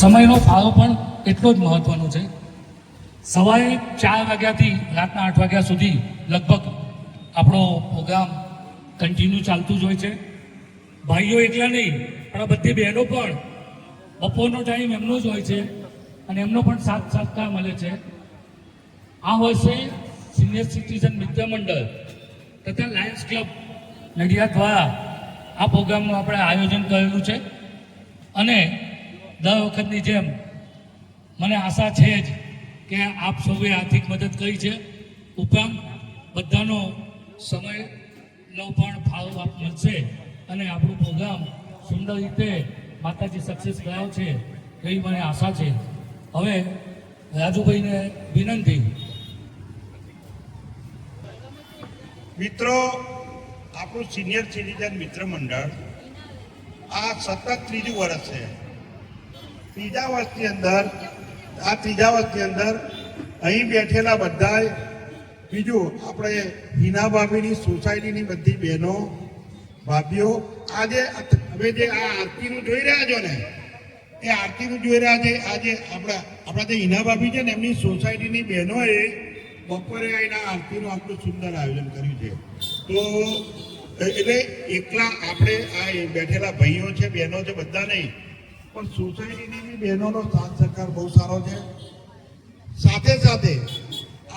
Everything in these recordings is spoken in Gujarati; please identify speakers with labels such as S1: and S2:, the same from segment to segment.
S1: સમયનો ફાળો પણ એટલો જ મહત્ત્વનો છે. સવારે 4 વાગ્યાથી રાતના 8 વાગ્યા સુધી લગભગ આપણો પ્રોગ્રામ કન્ટિન્યુ ચાલતું જ હોય છે. ભાઈઓ એકલા નહીં પણ બધી બહેનો પણ બપોરનો ટાઈમ એમનો જ હોય છે અને એમનો પણ સાથ સહકાર મળે છે. આ વર્ષે સિનિયર સિટીઝન મિત્ર મંડળ તથા લાયન્સ ક્લબ નડિયાદ દ્વારા આ પ્રોગ્રામનું આપણે આયોજન કરેલું છે અને દર વખતની જેમ મને આશા છે જ કે આપ સૌએ આર્થિક મદદ કરી છે. ઉપરાંત બધાનો સમયનો પણ ફાળો આપ મળશે અને આપણો પ્રોગ્રામ સુંદર રીતે માતાજી સક્સેસ કરાવ છે એવી મને આશા છે. હવે રાજુભાઈને વિનંતી.
S2: મિત્રો, આપણું સિનિયર સિટીઝન મિત્ર મંડળ આ સતત ત્રીજું વર્ષ છે. ત્રીજા વર્ષની અંદર અહીં બેઠેલા બધા બીજું આપણે હિના ભાભીની સોસાયટીની બધી બહેનો ભાભીઓ આજે હવે જે આ આરતીનું જોઈ રહ્યા છો ને એ આરતીનું જોઈ રહ્યા છે. આજે આપણા જે હિના ભાભી છે ને એમની સોસાયટીની બહેનોએ બપોરે આવીને આરતીનું આટલું સુંદર આયોજન કર્યું છે. તો એટલે એકલા આપણે આ બેઠેલા ભાઈઓ છે બહેનો છે બધા નહીં પણ સોસાયટીની બહેનોનો સાથ સહકાર બહુ સારો છે. સાથે સાથે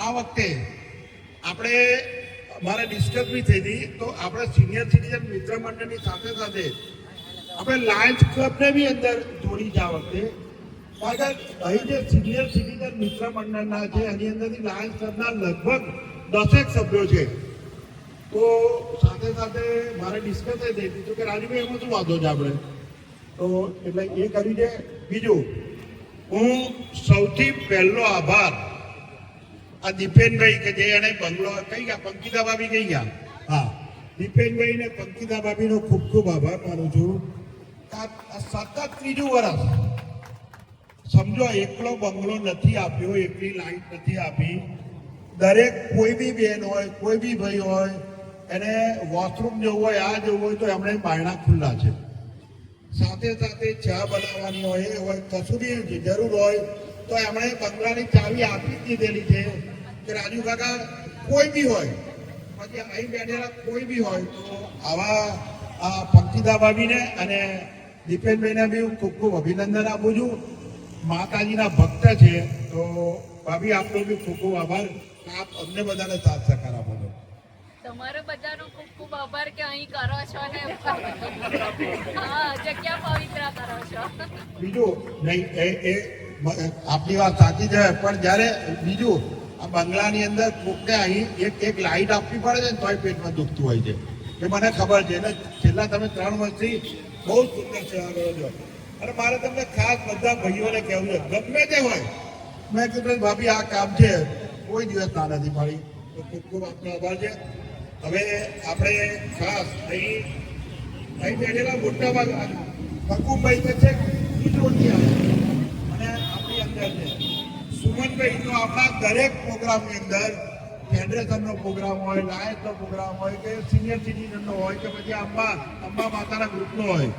S2: આ વખતે આપણે મારે ડિસ્કસ બી થઈ હતી તો આપણે સિનિયર સિટીઝન મિત્ર મંડળની સાથે સાથે આપણે લાયન્સ ક્લબને બી અંદર જોડી છે આ વખતે. કારણ કે અહીં જે સિનિયર સિટીઝન મિત્ર મંડળના છે એની અંદરથી લાયન્સ ક્લબના લગભગ 10 સભ્યો છે. તો સાથે સાથે મારે ડિસ્કસ થઈ હતી તો કે રાજુભાઈ એમાં શું વાંધો છે આપણે તો એટલે એ કર્યું છે. બીજું હું સૌથી પહેલો આભાર આ દીપેનભાઈ કે જે એને બંગલો કઈ ગયા પંકિતા ભાભી કઈ ગયા હા દીપેનભાઈ ને પંકિતા ભાભીનો ખૂબ ખૂબ આભાર માનું છું. સતત ત્રીજું વર્ષ સમજો એકલો બંગલો નથી આપ્યો, એકલી લાઈટ નથી આપી. દરેક કોઈ બી બેન હોય કોઈ બી ભાઈ હોય એને વોશરૂમ જવું હોય આ જવું હોય તો એમણે બાયણા ખુલ્લા છે. સાથે સાથે ચા બનાવવાની હોય એ હોય કશું બી જરૂર હોય તો એમણે બંગલાની ચાવી આપી દીધેલી છે કે રાજુ કાકા કોઈ બી હોય પછી અહીં બેઠેલા કોઈ બી હોય તો આવા આ પંકિતા ભાભીને અને દીપેનભાઈને બી હું ખૂબ ખૂબ અભિનંદન આપું છું. માતાજીના ભક્ત છે તો ભાભી આપનો બી ખૂબ ખૂબ આભાર. આપ અમને બધાને સાથ સહકાર આપો છો.
S3: તમારો બધાનો ખૂબ ખૂબ આભાર કે અહીં કરો છો ને હા જગ્યા પવિત્ર કરો છો.
S2: બીજું નહીં એ આપની વાત સાચી છે પણ જ્યારે બીજું આ બંગલાની અંદર કોકને અહીં એક લાઈટ આપવી પડે છે ને તોય પેટમાં દુખતું હોય છે એ મને ખબર છે. એટલે છેલ્લા તમે 3 વર્ષથી બહુ સુંદર સેવા કરો છો અને મારે તમને ખાસ બધા ભાઈઓને કહેવું છે ગમે તે હોય મેં કીધું ભાભી આ કામ છે કોઈ દિવસ ના નથી પાડી તો ખૂબ ખૂબ આપનો આભાર છે. હવે આપણે ખાસ અહીં બેઠેલા મોટા ભાગ ભકુભાઈ કે છે અને આપણી અંદર છે સુમનભાઈ તો આપણા દરેક પ્રોગ્રામની અંદર ફેડરેશનનો પ્રોગ્રામ હોય લાયન્સનો પ્રોગ્રામ હોય કે સિનિયર સિટીઝનનો હોય કે પછી અંબા માતાના ગ્રુપનો હોય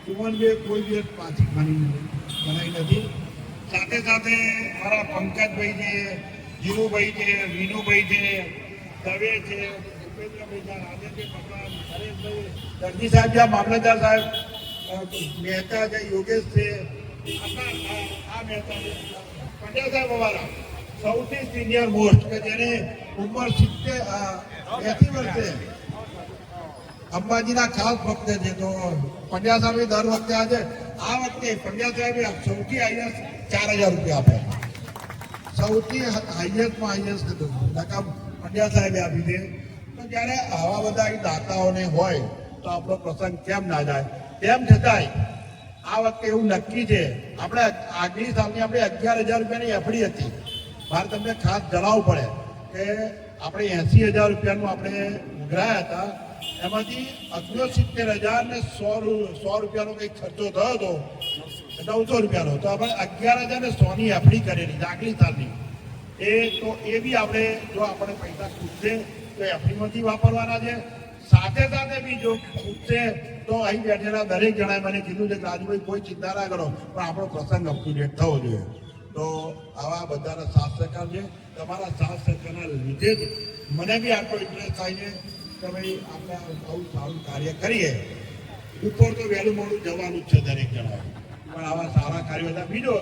S2: સુમનભાઈ કોઈ દિવસ પાછી બનાવી નથી. સાથે સાથે મારા પંકજભાઈ છે ધીરુભાઈ છે વિનુભાઈ છે દવે છે દરજી સાહેબ છે મામલતદાર સાહેબ મહેતા છે યોગેશ છે આ મહેતા છે પટેલ સાહેબ અમારા સૌથી સિનિયર મોસ્ટ કે જેને ઉંમર 80 વર્ષે અંબાજીના ખાસ ભક્ત છે. તો પંડ્યા સાહેબ દર વખતે આજે આ વખતે પંડ્યા સાહેબે સૌથી હાઈએસ્ટ 4000 રૂપિયા આપે. સૌથી હાઈએસ્ટમાં હાઈએસ્ટ રકમ પંડ્યા સાહેબે આપી દે. તો જ્યારે આવા બધા દાતાઓને હોય તો આપણો પ્રસંગ કેમ ના જાય. તેમ છતાંય આ વખતે એવું નક્કી છે આપણે આગલી સાલની આપણે 11,000 રૂપિયાની એફડી હતી. મારે તમને ખાસ જણાવવું પડે કે આપણે 80,000 રૂપિયાનું આપણે ઉઘરાયા હતા એમાંથી 69,000 ને 100 રૂપિયાનો કંઈક ખર્ચો થયો હતો 900 રૂપિયાનો. તો આપણે 11,100ની એફડી કરેલી આગલી સાલની એ બી આપણે જો આપણે પૈસા ખૂટશે તો એફડીમાંથી વાપરવાના છે. સાથે સાથે બી જો ખૂટશે તો અહીં બેઠેલા દરેક જણાએ મને કીધું છે કે રાજુભાઈ કોઈ ચિંતા ના કરો, પણ આપણો પ્રસંગ અપ ટુ ડેટ થવો જોઈએ. તો આવા બધાના સાથ સહકાર છે. તમારા સાથ સહકારના લીધે જ મને બી આટલો ઇન્ટરેસ્ટ થાય છે કે ભાઈ આપણે આવું સારું કાર્ય કરીએ. ઉપર તો વહેલું મોડું જવાનું જ છે દરેક જણાએ, પણ આવા સારા કાર્યો હતા. બીજો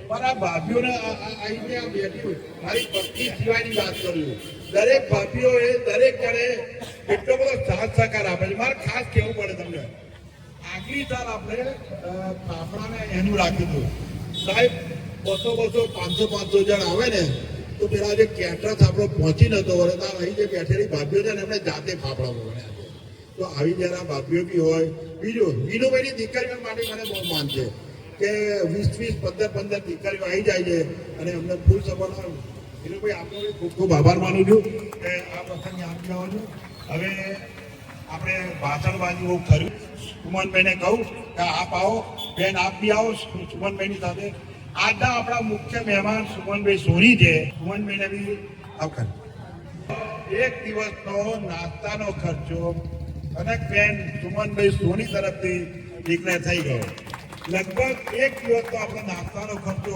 S2: મારા ભાભીઓને આવીને આ બેઠી મારી પત્ની સિવાયની વાત કર્યું, દરેક ભાભીઓએ દરેક જણે એટલો બધો સાથ સહકાર આપે છે. મારે ખાસ કહેવું પડે તમને, આગલી સાલ આપણે ફાફડાને એનું રાખ્યું હતું સાહેબ, 200 500 જણ આવે ને તો પેલા જે કેટરસ આપણો પહોંચી નતો વળે, તો અહીં જે બેઠેલી ભાભીઓ છે ને એમને જાતે ફાફડા વળ્યા છે. તો આવી જરા ભાભીઓ બી હોય. બીજું વિનુભાઈની દીકરીઓ માટે મને બહુ માન છે કે 20 15 દીકરીઓ આવી જાય છે અને અમને ફૂલ સપોર્ટ આવે. વિનુભાઈ આપનો બી ખૂબ ખૂબ આભાર માનું છું કે આ પ્રસંગે આપ જાઓ છો. હવે આપણે ભાષણબાજી બહુ કર્યું. સુમનભાઈને કહું કે આપ આવો, બેન આપ બી આવો સુમનભાઈની સાથે. આજના આપણા મુખ્ય મહેમાન સુમનભાઈ સોની છે. સુમનભાઈને બી આવકાર. એક દિવસનો નાસ્તાનો ખર્ચો અને બેન સુમનભાઈ સોની તરફથી ડિક્લેર થઈ ગયો. લગભગ એક દિવસનો આપણો નાસ્તાનો ખર્ચો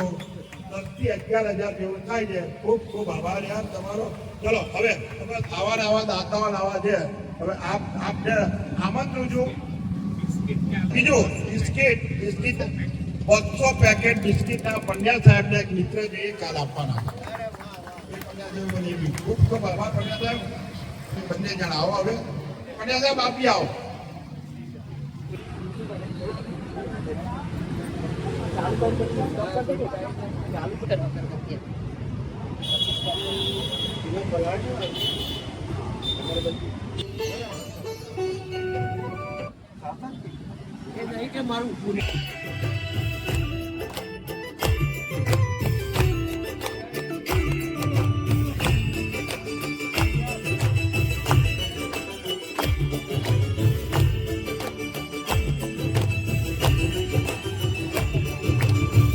S2: 10 થી 11,000 જેવો થાય છે. ખૂબ ખૂબ આભાર યાર તમારો. ચલો હવે તમે આવા દાતાઓ લાવવા છે. હવે આપને આમંત્રું છું. બીજું બિસ્કિટ 200 પેકેટ બિસ્કિટના પંડ્યા સાહેબને એક મિત્ર છે એ કાલ આપવાના. ખૂબ ખૂબ આભાર પંડ્યા સાહેબ. બંને જણ આવો. હવે પંડ્યા સાહેબ આપી આવો.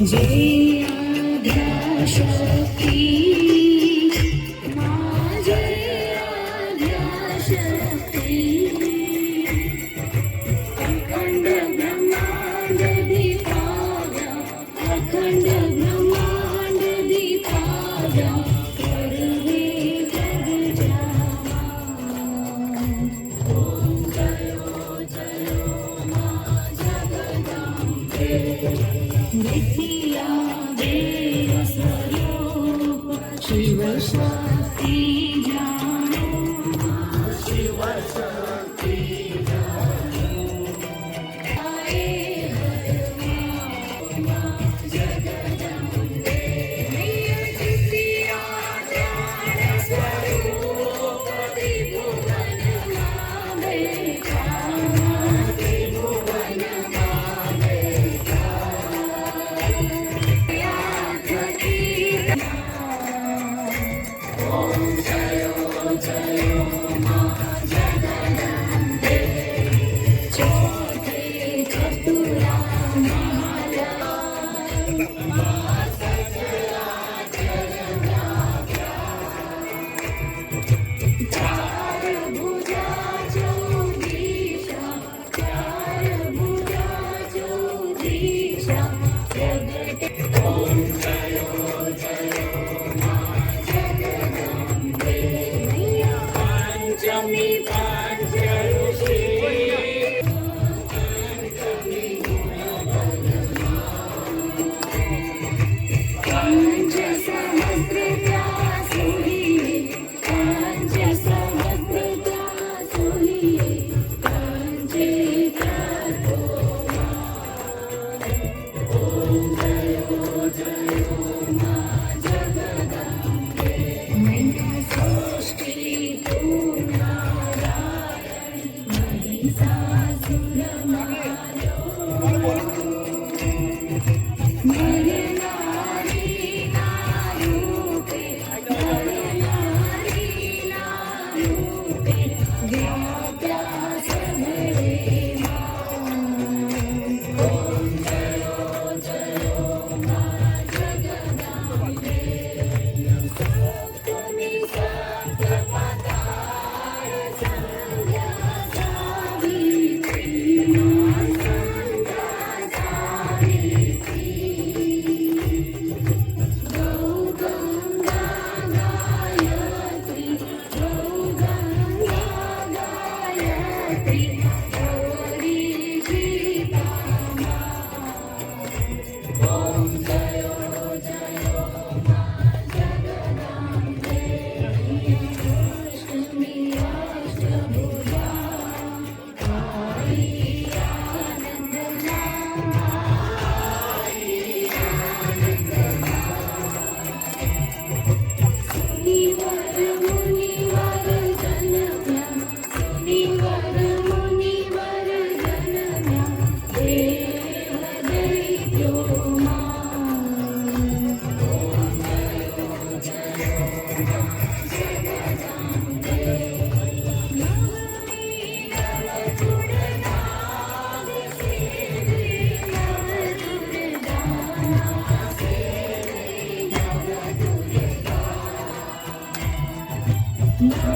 S4: जय आद्याशक्ति मां, जय आद्याशक्ति. अखंड ब्रह्मांड दीपाव्या, अखंड ब्रह्मांड दीपाव्या, सर्वे जगजामा. ओम जयो जयो मां जगदम्बे. शिव शक्ति जानो, शिव शक्ति जानो. आए हरवा जगदम्बे, नियतिया ज्ञान स्वरूप त्रिभुवन बैठा, त्रिभुवन बैठा.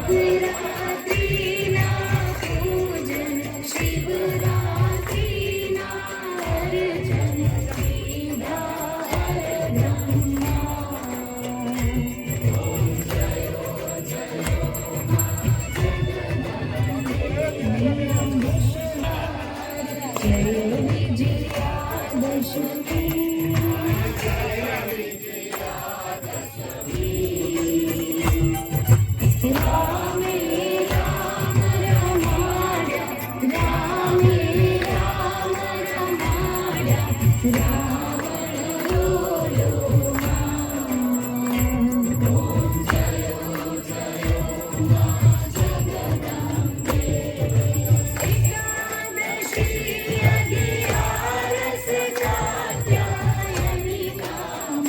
S4: નવરાત્રિના પૂજન શિવરાત્રિના અર્ચન સીધા જય વિજયાદશમી રામે રામ રમાડ્યા રામે રામ રમાડ્યા રાવણ રોલો એકાદશી અગિયારસ કાત્યાયની કામ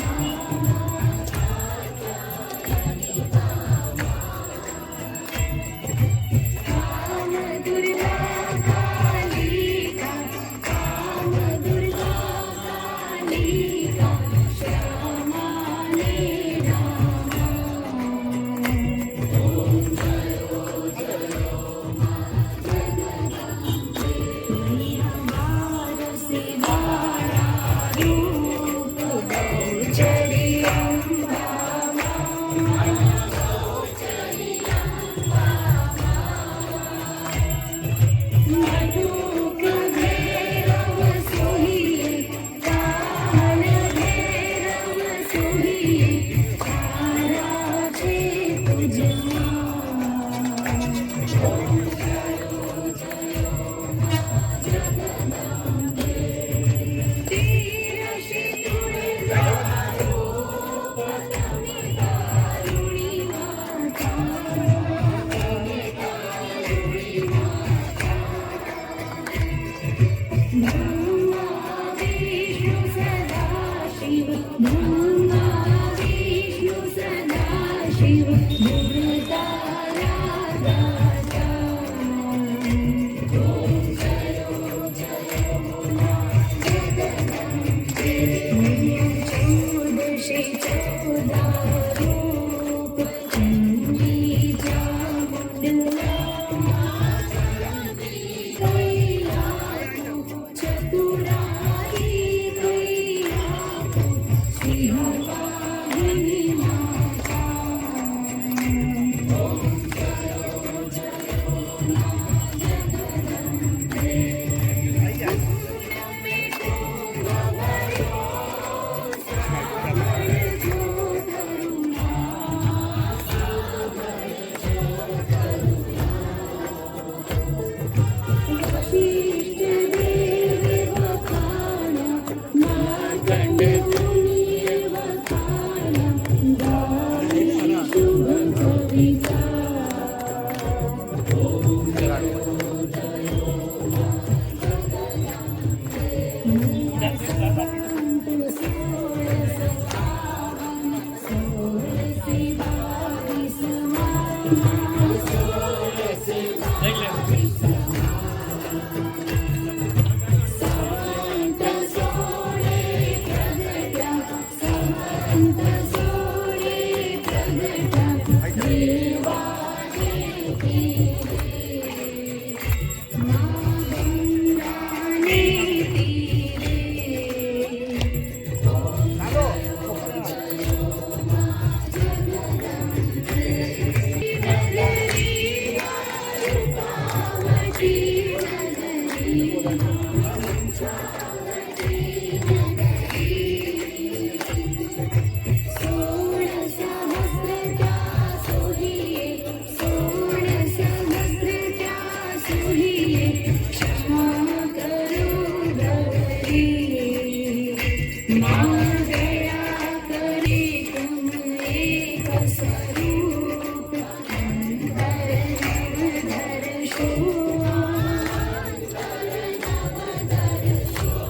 S4: દુર્ગા કાલિકા કામ દુર્ગા કાલિકા શ્યામાને બારસે બાળા રૂપ ગૌચરી મટુક ભૈરવ સોહિએ કાલ ભૈરવ સોહિએ તારા છે તુજમાં તીરશી તુળજા રૂપ તમે કારુણી માતા બ્રહ્મા વિષ્ણુ સદાશિવ બ્રહ્મા વિષ્ણુ સદાશિવ ભૂતારા ચૌદશી ચૌદા રૂપ ચંડી ચતુરાઈ કૈયા સિંહવાહિની વશિષ્ઠ દેવે વખાણા માર્કંડ મુનિએ વખાણા ગાઈ શુભ કવિતા સ્વરૂપ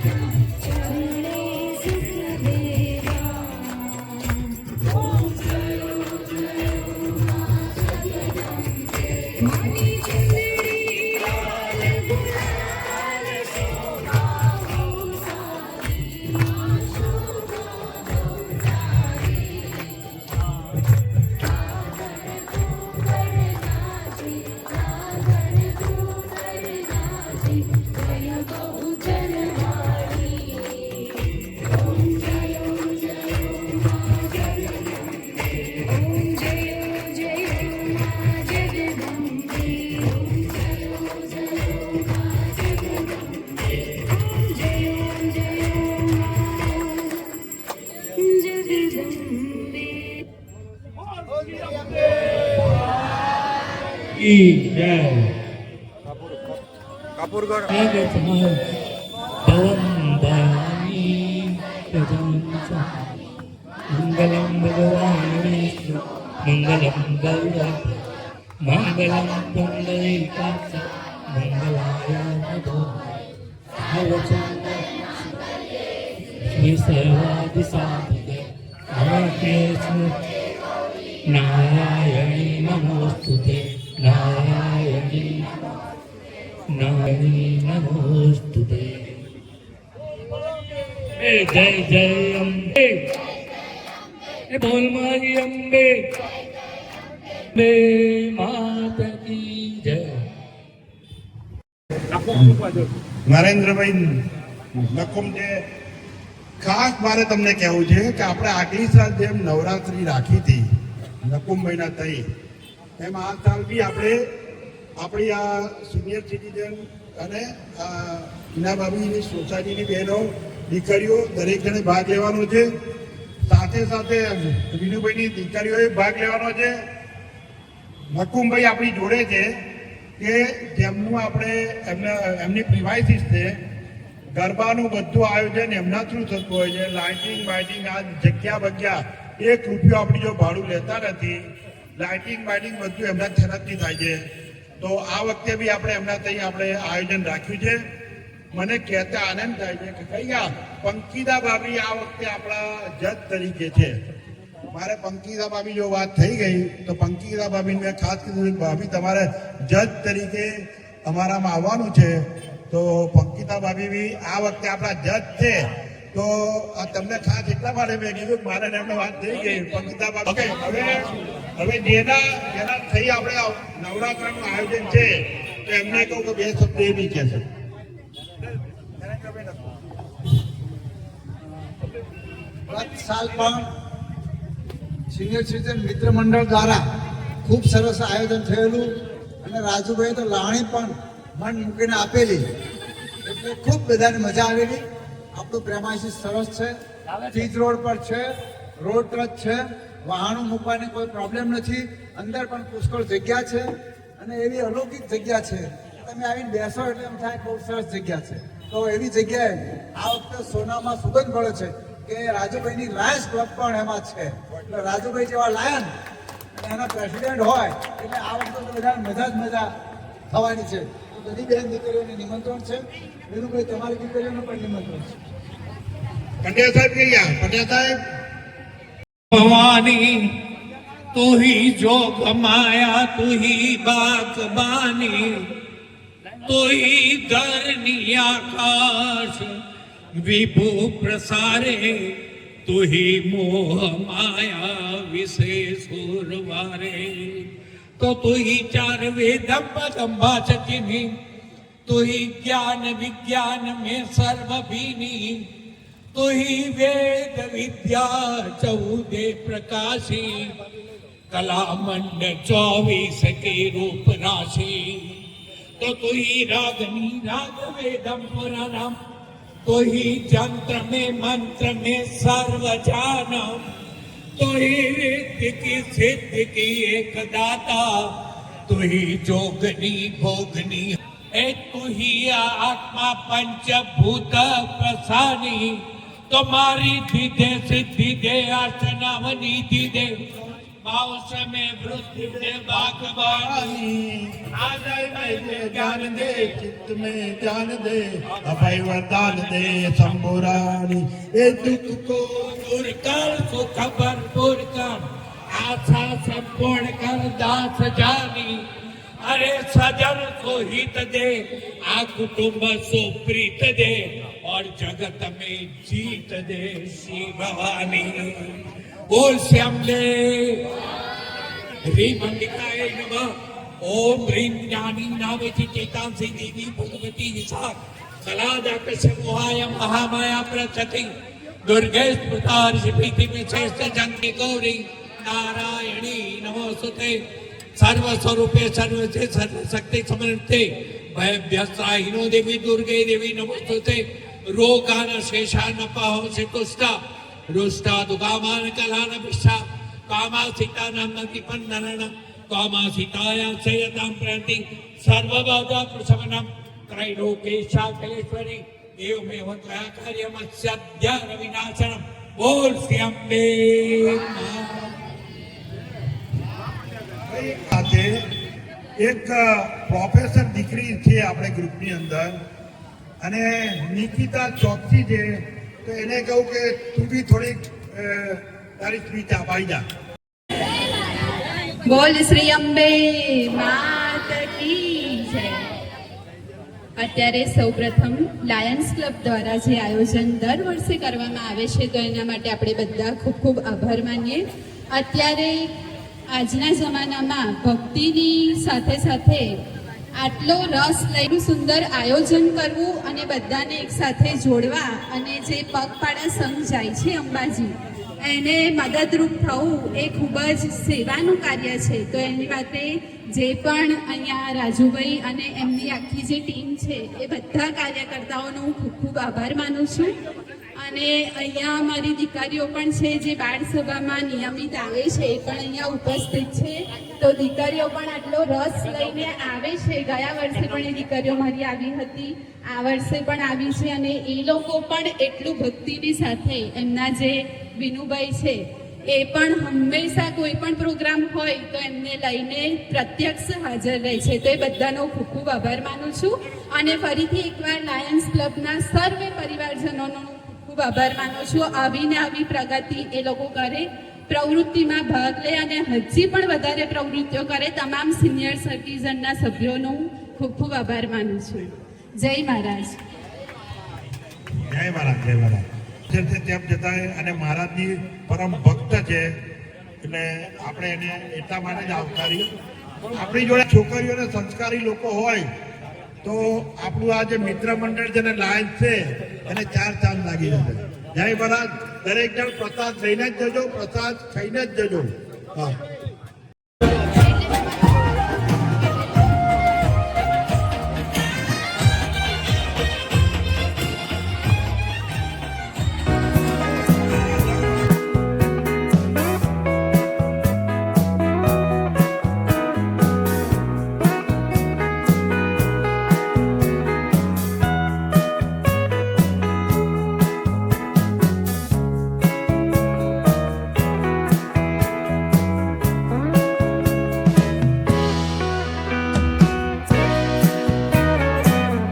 S4: चरणे सुख देवा मानी चंदड़ी लाल गुलाल शोभा हो सारी मां शोभा हो सारी जय बहुजन वाणी ओम जय मां जगदम्बे ओम जय मां जगदम्बे ओम जय मां जगदम्बे ओम जय मां जगदम्बे
S5: કાપુરગઢ
S1: મંગલમ ભગવાન વિષ્ણુ મંગલમ ગૌરવ મંગલમ પુંડરીકાક્ષ મંગલાય નમો શ્રી સર્વાદિ સાધકે નારાયણી નમોસ્તુતે નારાયણી નારાયણી નમોસ્તુતે જય જય અંબે બોલ મારી અંબે બે માત કી જય
S2: નરેન્દ્રભાઈ નકુમ જે ખાસ મારે તમને કહેવું છે કે આપણે આગલી સાલ જેમ નવરાત્રી રાખી હતી નકુમભાઈના તઈ એમ આ સાલ બી આપણે આપણી આ સિનિયર સિટીઝન અને હિનાબાબીની સોસાયટીની બહેનો દીકરીઓ દરેક જણે ભાગ લેવાનો છે. સાથે સાથે વિનુભાઈની દીકરીઓએ ભાગ લેવાનો છે. નકુમભાઈ આપણી જોડે છે કે જેમનું આપણે એમની પ્રિમાઇસીસ છે. ગરબાનું બધું આયોજન એમના થ્રુ થતું હોય છે. લાઇટિંગ બાઇટિંગ આ જગ્યા બગ્યા ₹1 આપણી જો ભાડું લેતા નથી. લાઇટિંગ બાઇટિંગ બધું એમના તરફથી થાય છે. તો આ વખતે બી આપણે એમના ત્યાં આપણે આયોજન રાખ્યું છે. મને કહેતા આનંદ થાય છે કે કયા પંકીદા ભાભી આ વખતે આપણા જજ તરીકે છે. મારે પંકીદા ભાભી જો વાત થઈ ગઈ તો પંકીદા ભાભીને મેં ખાસ કીધું કે ભાભી તમારે જજ તરીકે અમારામાં આવવાનું છે. તો પંકીદા ભાભી બી આ વખતે આપણા જજ છે. તો આ તમને ખાસ એટલા માટે મેં કીધું કે મારે એમને વાત થઈ ગઈ પંકીદા ભાભી હવે જેના થઈ આપણે નવરાત્રાનું આયોજન છે તો એમને કહું કે 2 શબ્દ એ બી કહેશે.
S6: ગત સાલ પણ સિનિયર સિટીઝન મિત્ર મંડળ દ્વારા ખૂબ સરસ આયોજન થયેલું અને રાજુભાઈ તો લાવણી પણ મન મૂકીને આપેલી એટલે ખૂબ બધાને મજા આવેલી. આપણું પ્રેમાઇસીસ સરસ છે, ચીજ રોડ પર છે, રોડ ટચ છે, વાહનો મૂકવાની કોઈ પ્રોબ્લેમ નથી. અંદર પણ પુષ્કળ જગ્યા છે અને એવી અલૌકિક જગ્યા છે તમે આવીને બેસો એટલે એમ થાય બહુ સરસ જગ્યા છે. તો એવી જગ્યાએ આ વખતે સોનામાં સુગંધ મળે છે કે રાજુભાઈની લાયન્સ ક્લબ પણ એમાં છે. એટલે રાજુભાઈ જેવા લાયન અને એના પ્રેસિડેન્ટ હોય એટલે આ વખતે તો બધા મજા જ મજા થવાની છે. તો બધી બહેન દીકરીઓને નિમંત્રણ છે. વિનુભાઈ તમારી દીકરીઓને પણ નિમંત્રણ છે.
S2: પંડ્યા સાહેબ કહીયા પંડ્યા સાહેબ
S7: भवानी तू ही जोग माया तू ही बागबानी तू ही धरनी आकाश विभू प्रसारे तू ही मोह माया विशेष सुरवारे तो तू ही चार वेदम पदम्बा चकिनी तू ही ज्ञान विज्ञान में सर्वभीनी तू ही वेद विद्या 14 प्रकाशी कला मंड 24 की रूप राशि तो तू ही रागनी राग वेदम पुराणम तो ही जंत्र में मंत्र में सर्व जानम तो ही रिद्धि की सिद्धि की एक दाता तू ही जोगनी भोगनी ए तू ही आत्मा पंचभूत प्रसानी तो मारी दीदे सिद्धि दे आसनावनी दीदे मौसमे वृद्धि दे बागबानी
S2: आदय में ज्ञान दे चित्त में ज्ञान दे अभय वरदान दे शंभुरानी ए दुख को
S7: दूर कर सुख भरपूर कर आशा संपूर्ण कर दास जानी अरे सजन को हित दे आ कुटुंब सो प्रीत दे और जगत में जीत दे श्री भवानी बोल श्यामले ह्रीं मंडिकाय नमः ओम ह्रीं ज्ञानी नामची चेतांसी देवी भगवती विशा कलादाकश मोहाय महामाया प्रचति दुर्गे स्मृता ऋषिपीति में श्रेष्ठ जंगी गौरी नारायणी नमोस्तुते सर्व स्वरूपे सर्वसे सर्वशक्ति समन्विते भयभ्यस्त्राहिनो देवी दुर्गे देवी नमोस्तुते रोगान शेषान पाहो से तुष्टा रुष्टा दुकामान कलान विष्टा कामा सीता नाम नदी पन्नन कामा सीताया सेयतां प्रति सर्वबाधा प्रशमनम त्रैलोकेशा कलेश्वरी एवमेव त्वया कार्यमस्याद्य विनाशनम बोल श्री अम्बे
S2: સાથે એક પ્રોફેસર દીકરી છે આપણે ગ્રુપની અંદર અને નિકિતા ચોકસી છે તો એને કહું કે તું બી થોડીક તારી સ્પીચ અપાઈ જા.
S8: બોલ શ્રી અંબે માત કી જય. અત્યારે સૌપ્રથમ લાયન્સ ક્લબ દ્વારા જે આયોજન દર વર્ષે કરવામાં આવે છે તો એના માટે આપણે બધા ખૂબ ખૂબ આભાર માનીએ. અત્યારે આજના જમાનામાં ભક્તિની સાથે સાથે આટલો રસ લઈને સુંદર આયોજન કરવું અને બધાને એક સાથે જોડવા અને જે પગપાળા સંઘ જાય છે અંબાજી એને મદદરૂપ થવું એ ખૂબ જ સેવાનું કાર્ય છે. તો એની માટે જે પણ અહીંયા રાજુભાઈ અને એમની આખી જે ટીમ છે એ બધા કાર્યકર્તાઓનો હું ખૂબ ખૂબ આભાર માનું છું. અને અહીંયા અમારી દીકરીઓ પણ છે જે બાળ સભામાં નિયમિત આવે છે એ પણ અહીંયા ઉપસ્થિત છે. તો દીકરીઓ પણ આટલો રસ લઈને આવે છે. ગયા વર્ષે પણ એ દીકરીઓ મારી આવી હતી, આ વર્ષે પણ આવી છે અને એ લોકો પણ એટલું ભક્તિની સાથે એમના જે વિનુભાઈ છે એ પણ હંમેશા કોઈ પણ પ્રોગ્રામ હોય તો એમને લઈને પ્રત્યક્ષ હાજર રહે છે. તો એ બધાનો ખૂબ ખૂબ આભાર માનું છું અને ફરીથી એકવાર લાયન્સ ક્લબના સર્વે પરિવારજનોનો ખૂબ આભાર માનું છું. આવીને આવી પ્રગતિ એ લોકો કરે, પ્રવૃત્તિમાં ભાગ લે અને હજી પણ વધારે પ્રવૃત્તિઓ કરે. તમામ સિનિયર સિટીઝનના સભ્યોનો હું ખૂબ ખૂબ આભાર માનું છું. જય મહારાજ.
S2: જય મહારાજ, જય મહારાજ. તેમ છતાંય અને મહારાજની પરમ ભક્ત છે એટલે આપણે એને એટલા માટે જ આવકારી. આપણી જોડે છોકરીઓ અને સંસ્કારી લોકો હોય તો આપણું આ જે મિત્ર મંડળ છે ને લાયન્સ છે એને 4 ચાંદ લાગી જશે. જય મહારાજ. દરેક જણ પ્રસાદ લઈને જ જજો, પ્રસાદ ખાઈને જ જજો. હા.